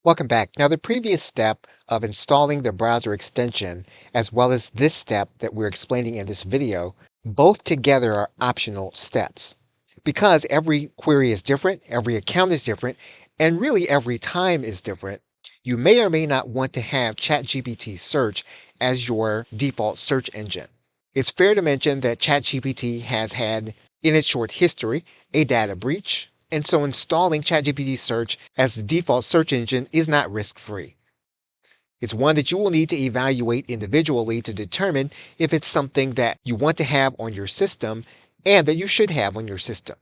Welcome back. Now, the previous step of installing the browser extension, as well as this step that we're explaining in this video, both together are optional steps. Because every query is different, every account is different, and really every time is different, you may or may not want to have ChatGPT Search as your default search engine. It's fair to mention that ChatGPT has had, in its short history, a data breach, and so installing ChatGPT Search as the default search engine is not risk-free. It's one that you will need to evaluate individually to determine if it's something that you want to have on your system and that you should have on your system.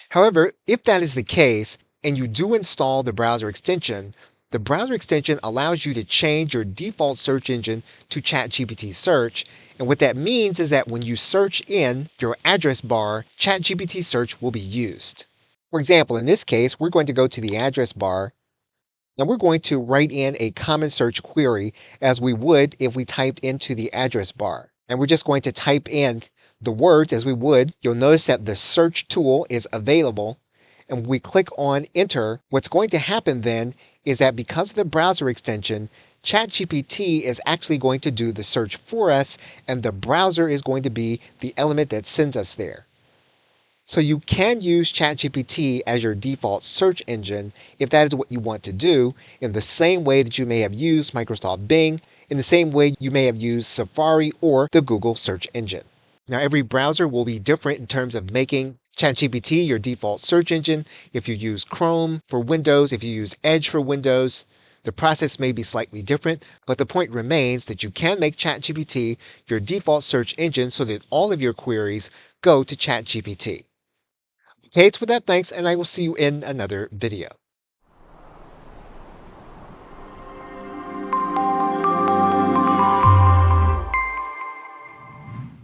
However, if that is the case and you do install the browser extension allows you to change your default search engine to ChatGPT Search. And what that means is that when you search in your address bar, ChatGPT Search will be used. For example, in this case, we're going to go to the address bar and we're going to write in a common search query as we would if we typed into the address bar. And we're just going to type in the words as we would. You'll notice that the search tool is available. And when we click on enter, what's going to happen then is that because of the browser extension, ChatGPT is actually going to do the search for us, and the browser is going to be the element that sends us there. So you can use ChatGPT as your default search engine if that is what you want to do, in the same way that you may have used Microsoft Bing, in the same way you may have used Safari or the Google search engine. Now, every browser will be different in terms of making ChatGPT your default search engine. If you use Chrome for Windows, if you use Edge for Windows, the process may be slightly different, but the point remains that you can make ChatGPT your default search engine so that all of your queries go to ChatGPT. Okay, it's with that, thanks, and I will see you in another video.